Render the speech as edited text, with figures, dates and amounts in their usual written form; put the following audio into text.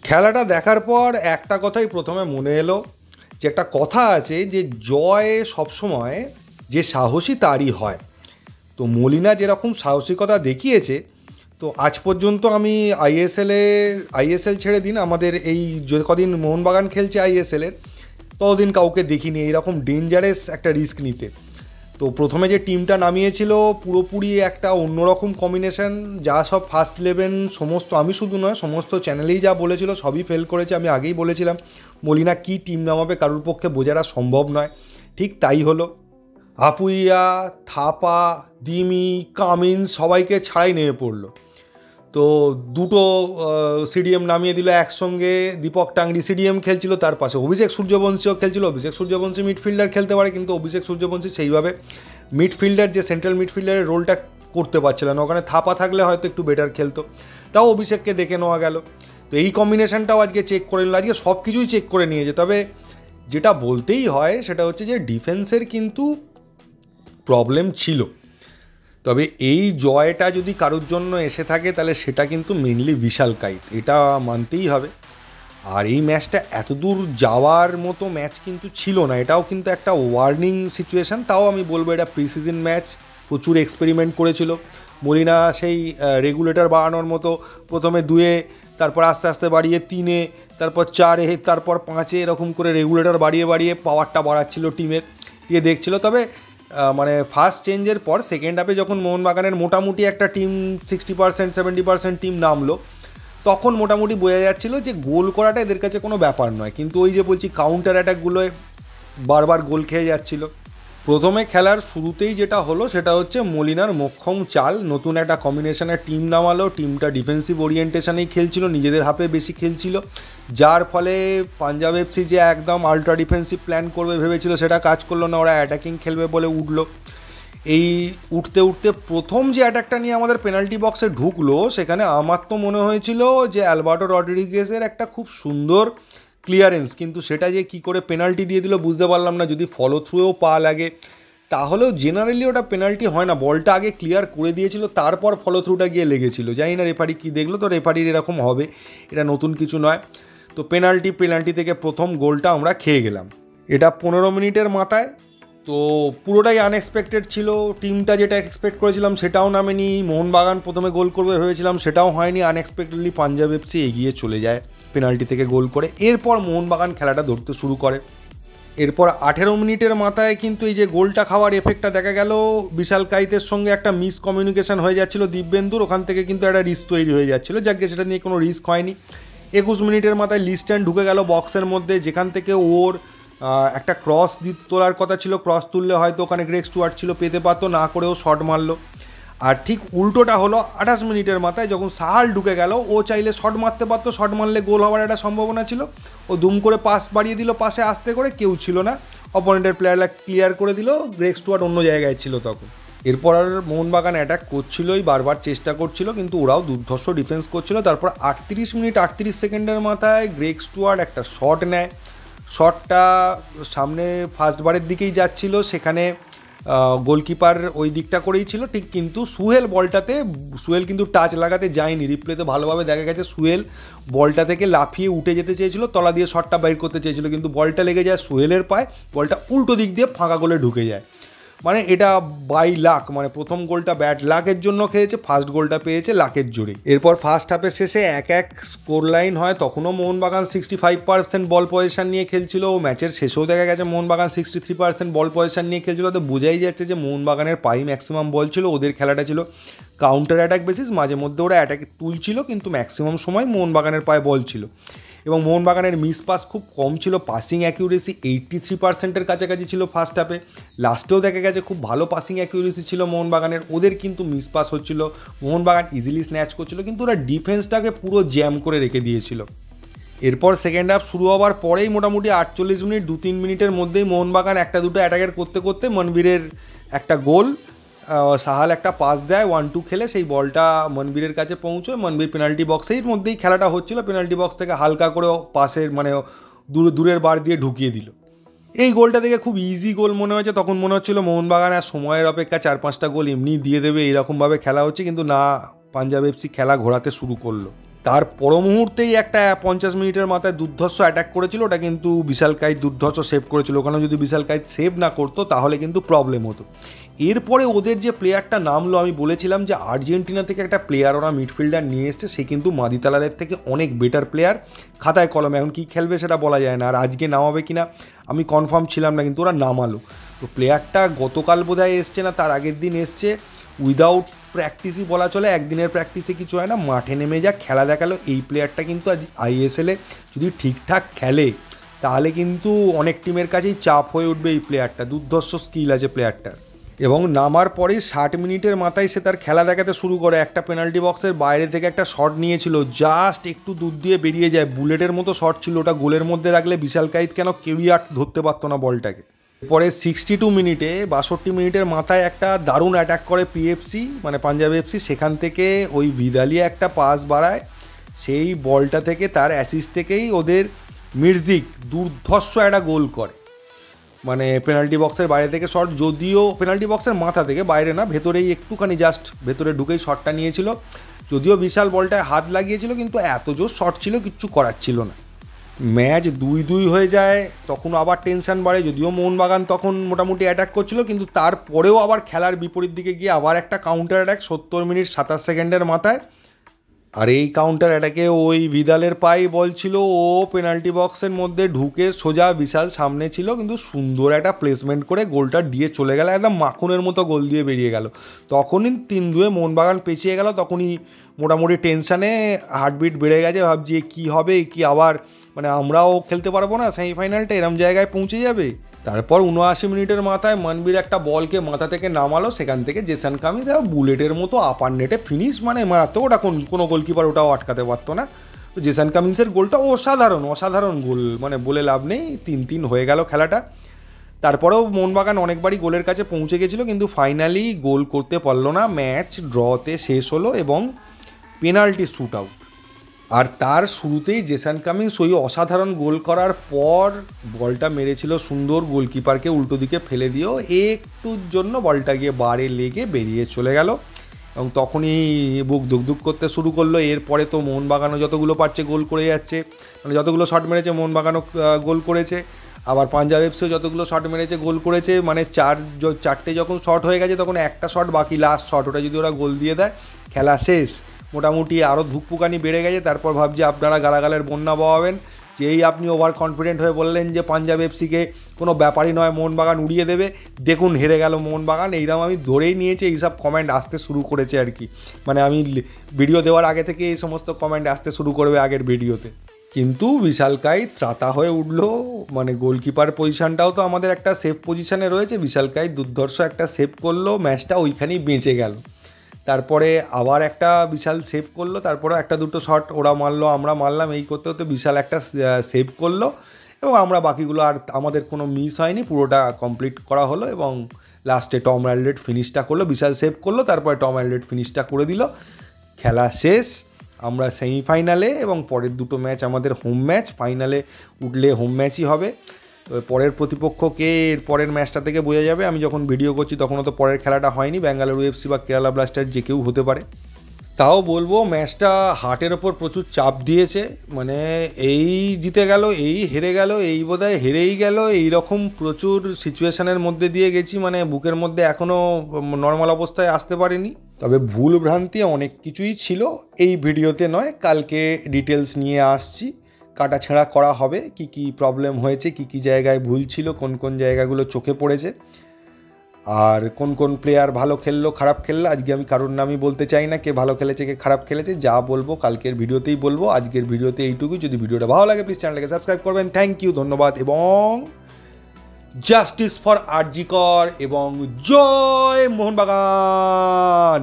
খেলাটা দেখার পর একটা কথাই প্রথমে মনে এলো, যে একটা কথা আছে যে জয় সবসময় যে সাহসী তারই হয়। তো মলিনা যেরকম সাহসিকতা দেখিয়েছে, তো আজ পর্যন্ত আমি আইএসএল ছেড়ে দিন, আমাদের এই যে কদিন মোহনবাগান খেলছে আইএসএলের, ততদিন কাউকে দেখিনি এইরকম ডেঞ্জারাস একটা রিস্ক নিতে। তো প্রথমে যে টিমটা নামিয়েছিল পুরোপুরি একটা অন্যরকম কম্বিনেশন, যা সব ফার্স্ট 11 সমস্ত, আমি শুধু নয় সমস্ত চ্যানেলেই যা বলেছিল সবই ফেল করেছে। আমি আগেই বলেছিলাম মলিনা কী টিম নামাবে কারোর পক্ষে বোঝাটা সম্ভব নয়, ঠিক তাই হলো। আপুইয়া, থাপা, দিমি, কামিন্স সবাইকে ছাড়াই নেমে পড়লো। তো দুটো সিডিএম নামিয়ে দিল একসঙ্গে। দীপক টাংরি সিডিএম খেলছিল, তার পাশে অভিষেক সূর্যবংশীও খেলছিল। অভিষেক সূর্যবংশী মিডফিল্ডার খেলতে পারে, কিন্তু অভিষেক সূর্যবংশী সেইভাবে মিডফিল্ডার যে সেন্ট্রাল মিডফিল্ডারের রোলটা করতে পারছিল না। ওখানে থাপা থাকলে হয়তো একটু বেটার খেলতো, তাও অভিষেককে দেখে নেওয়া গেল। তো এই কম্বিনেশনটাও আজকে চেক করে নিল, আজকে সব কিছুই চেক করে নিয়েছে। তবে যেটা বলতেই হয় সেটা হচ্ছে যে ডিফেন্সের কিন্তু প্রবলেম ছিল। তবে এই জয়টা যদি কারোর জন্য এসে থাকে তাহলে সেটা কিন্তু মেনলি বিশাল কাইত, এটা মানতেই হবে। আর এই ম্যাচটা এত দূর যাওয়ার মতো ম্যাচ কিন্তু ছিল না, এটাও কিন্তু একটা ওয়ার্নিং সিচুয়েশান। তাও আমি বলবো এটা প্রি সিজন ম্যাচ, প্রচুর এক্সপেরিমেন্ট করেছিল মলিনা। সেই রেগুলেটর বাড়ানোর মতো প্রথমে 2-এ, তারপর আস্তে আস্তে বাড়িয়ে 3-এ, তারপর 4-এ, তারপর 5-এ, এরকম করে রেগুলেটর বাড়িয়ে বাড়িয়ে পাওয়ারটা বাড়াচ্ছিল টিমের, দিয়ে দেখছিল। তবে মানে ফার্স্ট চেঞ্জের পর সেকেন্ড হাফে যখন মোহনবাগানের মোটামুটি একটা টিম 60% 70% টিম নামলো, তখন মোটামুটি বোঝা যাচ্ছিলো যে গোল করাটা এদের কাছে কোনো ব্যাপার নয়। কিন্তু ওই যে বলছি কাউন্টার অ্যাটাকগুলোয় বারবার গোল খেয়ে যাচ্ছিলো। প্রথমে খেলার শুরুতেই যেটা হলো সেটা হচ্ছে মলিনার মোক্ষম চাল, নতুন একটা কম্বিনেশনের টিম নামালো। টিমটা ডিফেন্সিভ ওরিয়েন্টেশনেই খেলছিল, নিজেদের হাফে বেশি খেলছিল, যার ফলে পাঞ্জাব এফসি যে একদম আল্ট্রা ডিফেন্সিভ প্ল্যান করবে ভেবেছিল সেটা কাজ করলো না, ওরা অ্যাটাকিং খেলবে বলে উঠলো। এই উঠতে উঠতে প্রথম যে অ্যাটাকটা নিয়ে আমাদের পেনাল্টি বক্সে ঢুকলো, সেখানে আমার তো মনে হয়েছিল যে অ্যালবার্টো রড্রিগেজের একটা খুব সুন্দর ক্লিয়ারেন্স, কিন্তু সেটা যে কী করে পেনাল্টি দিয়ে দিল বুঝতে পারলাম না। যদি ফলো থ্রুয়েও পা লাগে তাহলেও জেনারেলি ওটা পেনাল্টি হয় না, বলটা আগে ক্লিয়ার করে দিয়েছিল তারপর ফলো থ্রুটা গিয়ে লেগেছিল। জানি না রেফারি কী দেখলো, তো রেফারির এরকম হবে, এটা নতুন কিছু নয়। তো পেনাল্টি থেকে প্রথম গোলটা আমরা খেয়ে গেলাম, এটা 15 মিনিটের মাথায়। তো পুরোটাই আনএক্সপেক্টেড ছিল, টিমটা যেটা এক্সপেক্ট করেছিলাম সেটাও নামেনি। মোহনবাগান প্রথমে গোল করবে ভেবেছিলাম, সেটাও হয়নি। আনএক্সপেক্টেডলি পাঞ্জাব এফসি এগিয়ে চলে যায় পেনাল্টি থেকে গোল করে। এরপর মোহনবাগান খেলাটা ধরতে শুরু করে। এরপর 18 মিনিটের মাথায় কিন্তু এই যে গোলটা খাওয়ার এফেক্টটা দেখা গেল, বিশাল কাইতের সঙ্গে একটা মিসকমিউনিকেশন হয়ে যাচ্ছিল দিব্যেন্দুর, ওখান থেকে কিন্তু একটা রিস্ক তৈরি হয়ে যাচ্ছিলো, যাকে সেটা নিয়ে কোনো রিস্ক হয়নি। 21 মিনিটের মাথায় লিস্ট্যান্ড ঢুকে গেল বক্সের মধ্যে, যেখান থেকে ওর একটা ক্রস তোলার কথা ছিল, ক্রস তুললে হয়তো ওখানে গ্রেগ স্টুয়ার্ট ছিল, পেতে পারতো, না করেও শট মারলো। আর ঠিক উল্টোটা হলো 28 মিনিটের মাথায়, যখন সাহাল ঢুকে গেল, ও চাইলে শট মারতে পারতো, শট মারলে গোল হওয়ার একটা সম্ভাবনা ছিল, ও দুম করে পাস বাড়িয়ে দিল, পাশে আসতে করে কেউ ছিল না, অপোনেন্টের প্লেয়াররা ক্লিয়ার করে দিল, গ্রেগ স্টুয়ার্ট অন্য জায়গায় ছিল তখন। এরপর আর মোহনবাগান অ্যাটাক করছিলই, বারবার চেষ্টা করছিল, কিন্তু ওরাও দুর্ধর্ষ ডিফেন্স করছিল। তারপর 38 মিনিট 38 সেকেন্ডের মাথায় গ্রেগ স্টুয়ার্ট একটা শট নেয়, শটটা সামনে ফার্স্টবারের দিকেই যাচ্ছিল, সেখানে গোলকিপার ওই দিকটা করেই ছিল ঠিক, কিন্তু সুহেল কিন্তু টাচ লাগাতে যায়নি। রিপ্লেতে ভালোভাবে দেখা গেছে সুহেল বলটা থেকে লাফিয়ে উঠে যেতে চেয়েছিল, তলা দিয়ে শটটা বাইর করতে চেয়েছিল, কিন্তু বলটা লেগে যায় সুহেলের পায়ে, বলটা উল্টো দিক দিয়ে ফাঁকা গোলে ঢুকে যায়। মানে এটা বাই লাক, মানে প্রথম গোলটা ব্যাড লাকের জন্য খেয়েছে, ফার্স্ট গোলটা পেয়েছে লাকের জোরে। এরপর ফার্স্ট হাফের শেষে 1-1 স্কোর লাইন হয়, তখনও মোহনবাগান 65% বল পজিশন নিয়ে খেলছিল। ম্যাচের শেষেও দেখা গেছে মোহনবাগান 63% বল পজিশন নিয়ে খেলছিল। তো বোঝাই যাচ্ছে যে মোহনবাগানের পাই ম্যাক্সিমাম বল ছিল, ওদের খেলাটা ছিল কাউন্টার অ্যাটাক বেসিস, মাঝে মধ্যে ওরা অ্যাটাকে তুলছিল, কিন্তু ম্যাক্সিমাম সময় মোহনবাগানের পায়ে বল ছিল। এবং মোহনবাগানের মিস পাস খুব কম ছিল, পাসিং অ্যাকিউরেসি 83%-এর কাছাকাছি ছিল ফার্স্ট হাফে। লাস্টেও দেখা গেছে খুব ভালো পাসিং অ্যাকিউরেসি ছিল মোহনবাগানের, ওদের কিন্তু মিস পাস হচ্ছিল, মোহনবাগান ইজিলি স্ন্যাচ করছিল, কিন্তু ওরা ডিফেন্সটাকে পুরো জ্যাম করে রেখে দিয়েছিল। এরপর সেকেন্ড হাফ শুরু হওয়ার পরেই মোটামুটি 48 মিনিট 2-3 মিনিটের মধ্যেই মোহনবাগান একটা দুটো অ্যাটাকের করতে করতে মনবীরের একটা গোল, সাহাল একটা পাস দেয় 1-2 খেলে, সেই বলটা মনবীরের কাছে পৌঁছয়, মনবীর পেনাল্টি বক্সের মধ্যেই খেলাটা হচ্ছিল, পেনাল্টি বক্স থেকে হালকা করে পাশের মানে দূরের বার দিয়ে ঢুকিয়ে দিল। এই গোলটা দেখে খুব ইজি গোল মনে হয়েছে, তখন মনে হচ্ছিল মোহনবাগান আর সময়ের অপেক্ষা 4-5টা গোল এমনি দিয়ে দেবে, এরকমভাবে খেলা হচ্ছে, কিন্তু না, পাঞ্জাব এফসি খেলা ঘোরাতে শুরু করলো। তার পর মুহূর্তেই একটা 50 মিনিটের মাথায় দুর্ধর্ষ অ্যাটাক করেছিল, ওটা কিন্তু বিশালকায় দুর্ধর্ষ সেভ করেছিল। ওখানে যদি বিশালকায় সেভ না করতো তাহলে কিন্তু প্রবলেম হতো। এরপরে ওদের যে প্লেয়ারটা নামলো, আমি বলেছিলাম যে আর্জেন্টিনা থেকে একটা প্লেয়ার ওরা মিডফিল্ডার নিয়ে এসছে, সে কিন্তু মাদিতালালের থেকে অনেক বেটার প্লেয়ার, খাতায় কলমে। এখন কী খেলবে সেটা বলা যায় না, আর আজকে নামাবে কিনা আমি কনফার্ম ছিলাম না, কিন্তু ওরা নামালো। তো প্লেয়ারটা গতকাল বোধহয় এসছে না তার আগের দিন এসছে, উইদাউট প্র্যাকটিসই বলা চলে, একদিনের প্র্যাকটিসে কিছু হয় না, মাঠে নেমে যা খেলা দেখালো। এই প্লেয়ারটা কিন্তু আজ আইএসএলে যদি ঠিকঠাক খেলে তাহলে কিন্তু অনেক টিমের কাছেই চাপ হয়ে উঠবে এই প্লেয়ারটা। দুর্ধর্ষ স্কিল আছে প্লেয়ারটার। এবং নামার পরেই 60 মিনিটের মাথায় সে তার খেলা দেখাতে শুরু করে। একটা পেনাল্টি বক্সের বাইরে থেকে একটা শট নিয়েছিল, জাস্ট একটু দূর দিয়ে বেরিয়ে যায়, বুলেটের মতো শট ছিল ওটা। গোলের মধ্যে রাখলে বিশালকায় কেন কেউই আর ধরতে পারতো না বলটাকে। পরে 62 মিনিটে 62 মিনিটের মাথায় একটা দারুণ অ্যাটাক করে পিএফসি, মানে পাঞ্জাব এফসি। সেখান থেকে ওই ভিদালিয়া একটা পাস বাড়ায়, সেই বলটা থেকে তার অ্যাসিস্ট থেকেই ওদের মির্জিক দুর্ধর্ষ একটা গোল করে। মানে পেনাল্টি বক্সের বাইরে থেকে শট, যদিও পেনাল্টি বক্সের মাথা থেকে, বাইরে না, ভেতরেই একটুখানি জাস্ট ভেতরে ঢুকেই শটটা নিয়েছিল। যদিও বিশাল বলটায় হাত লাগিয়েছিল, কিন্তু এত জোর শট ছিল কিচ্ছু করার ছিল না। ম্যাচ 2-2 হয়ে যায়, তখন আবার টেনশন বাড়ে। যদিও মোহনবাগান তখন মোটামুটি অ্যাটাক করছিল, কিন্তু তারপরেও আবার খেলার বিপরীত দিকে গিয়ে আবার একটা কাউন্টার অ্যাটাক 70 মিনিট 27 সেকেন্ডের মাথায়। আর এই কাউন্টার অ্যাটাকে ওই ভিদালের পাই বল ছিল, ও পেনাল্টি বক্সের মধ্যে ঢুকে সোজা বিশাল সামনে ছিল, কিন্তু সুন্দর একটা প্লেসমেন্ট করে গোলটা দিয়ে চলে গেল, একদম মাখনের মতো গোল দিয়ে বেরিয়ে গেল। তখনই 3-2 মোহনবাগান পেছিয়ে গেল। তখনই মোটামুটি টেনশানে হার্টবিট বেড়ে গেছে, ভাবছি কী হবে, কি আবার মানে আমরাও খেলতে পারবো না সেমিফাইনালটা, এরম জায়গায় পৌঁছে যাবে। তারপর 79 মিনিটের মাথায় মনবীর একটা বলকে মাথা থেকে নামালো, সেখান থেকে জেসন কামিন্স বুলেটের মতো আপার নেটে ফিনিশ, মানে মারাত্মক। ওটা কোনো গোলকিপার ওটাও আটকাতে পারতো না। তো জেসন কামিন্সের গোলটা অসাধারণ গোল, মানে বলে লাভ নেই। 3-3 হয়ে গেল খেলাটা। তারপরেও মোহনবাগান অনেকবারই গোলের কাছে পৌঁছে গেছিলো, কিন্তু ফাইনালি গোল করতে পারলো না। ম্যাচ ড্রতে শেষ হলো এবং পেনাল্টি শ্যুট আউট। আর তার শুরুতেই জেসন কামিন্স ওই অসাধারণ গোল করার পর বলটা মেরেছিল সুন্দর, গোলকিপারকে উল্টো দিকে ফেলে দিয়েও একটুর জন্য বলটা গিয়ে বারে লেগে বেরিয়ে চলে গেল। এবং তখনই বুক ধুকধুক করতে শুরু করলো। এরপরে তো মোহনবাগানও যতগুলো পারছে গোল করে যাচ্ছে, মানে যতগুলো শট মেরেছে মোহনবাগানও গোল করেছে, আবার পাঞ্জাব এফসিও যতগুলো শট মেরেছে গোল করেছে। মানে চারটে যখন শট হয়ে গেছে তখন একটা শট বাকি, লাস্ট শট, ওটা যদি ওরা গোল দিয়ে দেয় খেলা শেষ। মোটামুটি আরও ধুকপুকানি বেড়ে গেছে। তারপর ভাবছি আপনারা গালাগালের বন্যা বওয়াবেন, যেই আপনি ওভার কনফিডেন্ট হয়ে বললেন যে পাঞ্জাব এফসিকে কোনো ব্যাপারই নয়, মোহনবাগান উড়িয়ে দেবে, দেখুন হেরে গেল মোহনবাগান। এইরকম আমি ধরেই নিয়েছি, এইসব কমেন্ট আসতে শুরু করেছে আর কি। মানে আমি ভিডিও দেওয়ার আগে থেকে এই সমস্ত কমেন্ট আসতে শুরু করবে আগের ভিডিওতে। কিন্তু বিশালকায় ত্রাতা হয়ে উঠলো। মানে গোলকিপার পজিশানটাও তো আমাদের একটা সেফ পজিশানে রয়েছে, বিশালকায় দুর্ধর্ষ একটা সেভ করলো, ম্যাচটা ওইখানেই বেঁচে গেল। তারপরে আবার একটা বিশাল সেভ করলো, তারপরে একটা দুটো শট ওরা মারলো, আমরা মারলাম, এই করতে করতে বিশাল একটা সেভ করলো এবং আমরা বাকিগুলো আর আমাদের কোনো মিস হয়নি, পুরোটা কমপ্লিট করা হলো। এবং লাস্টে টম অ্যালড্রেড ফিনিশটা করলো, বিশাল সেভ করলো, তারপরে টম অ্যালড্রেড ফিনিশটা করে দিল। খেলা শেষ, আমরা সেমিফাইনালে, এবং পরের দুটো ম্যাচ আমাদের হোম ম্যাচ। ফাইনালে উঠলে হোম ম্যাচই হবে। তো পরের প্রতিপক্ষকে এর পরের ম্যাচটা থেকে বোঝা যাবে। আমি যখন ভিডিও করছি তখনও তো পরের খেলাটা হয়নি, ব্যাঙ্গালুরু এফসি বা কেরালা ব্লাস্টার যে কেউ হতে পারে। তাও বলবো ম্যাচটা হার্টের ওপর প্রচুর চাপ দিয়েছে। মানে এই জিতে গেল, এই হেরে গেল, এই বোধহয় হেরেই গেল, এইরকম প্রচুর সিচুয়েশানের মধ্যে দিয়ে গেছি। মানে বুকের মধ্যে এখনও নর্মাল অবস্থায় আসতে পারিনি। তবে ভুল ভ্রান্তি অনেক কিছুই ছিল, এই ভিডিওতে নয়, কালকে ডিটেলস নিয়ে আসছি। কাটাছেঁড়া করা হবে, কি কি প্রবলেম হয়েছে, কি কি জায়গায় ভুল ছিল, কোন কোন জায়গাগুলো চোখে পড়েছে, আর কোন কোন প্লেয়ার ভালো খেললো খারাপ খেললো। আজকে আমি কারোর নামই বলতে চাই না, কে ভালো খেলেছে কে খারাপ খেলেছে, যা বলবো কালকের ভিডিওতেই বলবো। আজকের ভিডিওতে এইটুকুই। যদি ভিডিওটা ভালো লাগে প্লিজ চ্যানেলটাকে সাবস্ক্রাইব করবেন। থ্যাংক ইউ, ধন্যবাদ, এবং জাস্টিস ফর আরজিকর এবং জয় মোহনবাগান।